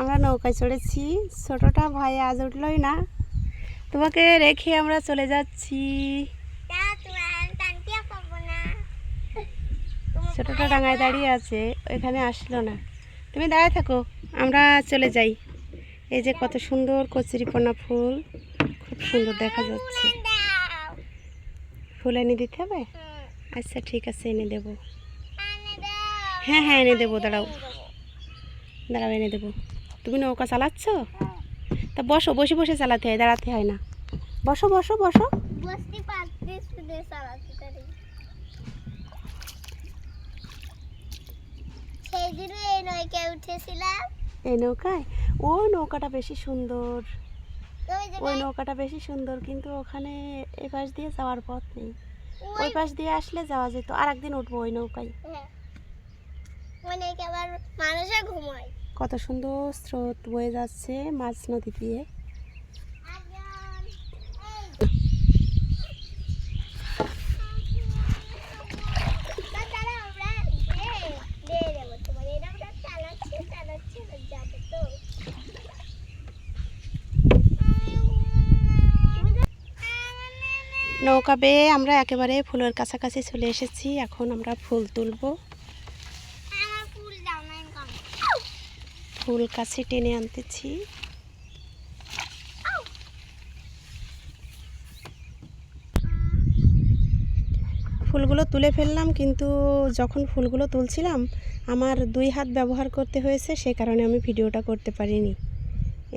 আমরা নৌকায় চড়েছি। ছোটটা ভাই আজ উঠলই না, তোমাকে রেখে আমরা চলে যাচ্ছি। ছোটটা ডাঙায় দাঁড়িয়ে আছে, ওইখানে আসলো না। তুমি দাঁড়ায় থাকো, আমরা চলে যাই। এই যে কত সুন্দর কচুরিপানা ফুল, খুব সুন্দর দেখা যাচ্ছে। ফুল এনে দিতে হবে? আচ্ছা ঠিক আছে, এনে দেবো। হ্যাঁ হ্যাঁ এনে দেবো, দাঁড়াও দাঁড়াও এনে দেবো। তুমি নৌকা চালাচ্ছ? তা বসো, বসে বসে চালাতে হয়, দাঁড়াতে হয় না। বসো বসো বসো। এই নৌকায়? ওই নৌকাটা বেশি সুন্দর, ওই নৌকাটা বেশি সুন্দর, কিন্তু ওখানে এ পাশ দিয়ে যাওয়ার পথ নেই। ওই পাশ দিয়ে আসলে যাওয়া যেত। আর একদিন উঠবো ওই নৌকায়। কত সুন্দর স্রোত বয়ে যাচ্ছে মাঝ নদী দিয়ে। নৌকা বেয়ে আমরা একেবারে ফুলের কাছাকাছি চলে এসেছি। এখন আমরা ফুল তুলবো। ফুল কাছে টেনে আনতেছি। ফুলগুলো তুলে ফেললাম, কিন্তু যখন ফুলগুলো তুলছিলাম আমার 2 হাত ব্যবহার করতে হয়েছে, সে কারণে আমি ভিডিওটা করতে পারিনি।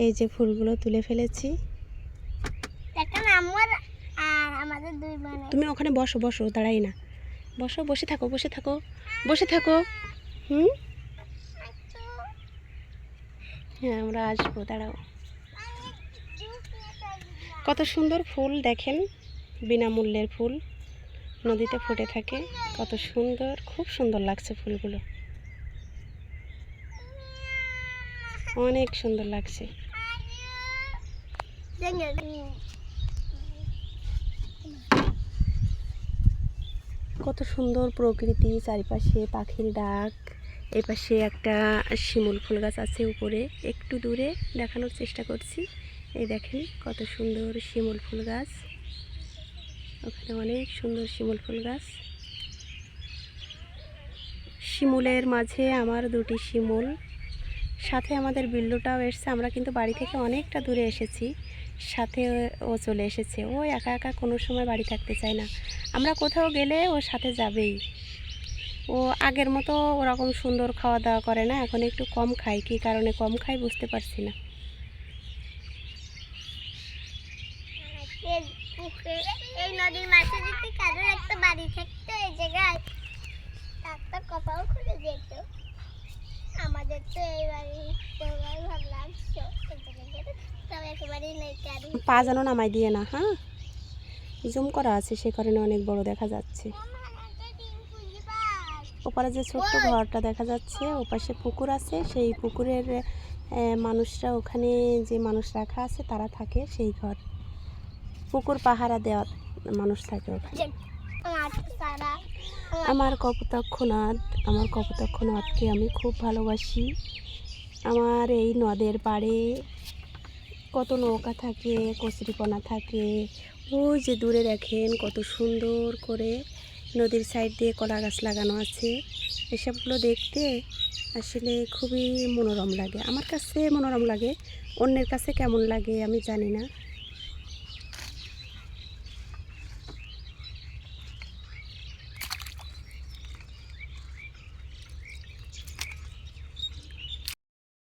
এই যে ফুলগুলো তুলে ফেলেছি। তুমি ওখানে বসো বসো, দাঁড়াই না, বসো, বসে থাকো বসে থাকো বসে থাকো। হ্যাঁ আমরা আসবো, দাঁড়াও। কত সুন্দর ফুল দেখেন, বিনামূল্যের ফুল নদীতে ফুটে থাকে। কত সুন্দর, খুব সুন্দর লাগছে ফুলগুলো, অনেক সুন্দর লাগছে। কত সুন্দর প্রকৃতি, চারিপাশে পাখির ডাক। এপাশে একটা শিমুল ফুল গাছ আছে উপরে, একটু দূরে দেখানোর চেষ্টা করছি। এই দেখেন কত সুন্দর শিমুল ফুল গাছ, ওখানে অনেক সুন্দর শিমুল ফুল গাছ। শিমুলের মাঝে আমার 2টি শিমুল, সাথে আমাদের বিল্লুটাও এসছে। আমরা কিন্তু বাড়ি থেকে অনেকটা দূরে এসেছি, সাথে ও চলে এসেছে। ও একা একা কোনো সময় বাড়ি থাকতে চায় না, আমরা কোথাও গেলে ওর সাথে যাবেই। ও আগের মতো ওরকম সুন্দর খাওয়া দাওয়া করে না, এখন একটু কম খায়। কী কারণে কম খায় বুঝতে পারছি না। এই নদীর মাঝে যদি কারোর একটা বাড়ি থাকতো এই জায়গায়, একটা কপাল খুলে যেত। আমাদের তো এই বাড়ি ভাবলাম একেবারেই নেই। পা যেন নামাই দিয়ে না, হ্যাঁ জুম করা আছে, সে কারণে অনেক বড় দেখা যাচ্ছে। ওপারে যে ছোট্ট ঘরটা দেখা যাচ্ছে, ওপাশে পুকুর আছে, সেই পুকুরের মানুষরা, ওখানে যে মানুষ রাখা আছে তারা থাকে সেই ঘর। পুকুর পাহারা দেওয়া মানুষ থাকে ওখানে। আমার কপোতাক্ষ নদকে আমি খুব ভালোবাসি। আমার এই নদের পাড়ে কত নৌকা থাকে, কচুরিপানা থাকে। ওই যে দূরে দেখেন কত সুন্দর করে নদীর সাইড দিয়ে কলা গাছ লাগানো আছে। এসবগুলো দেখতে আসলে খুবই মনোরম লাগে, আমার কাছে মনোরম লাগে। অন্যের কাছে কেমন লাগে আমি জানি না।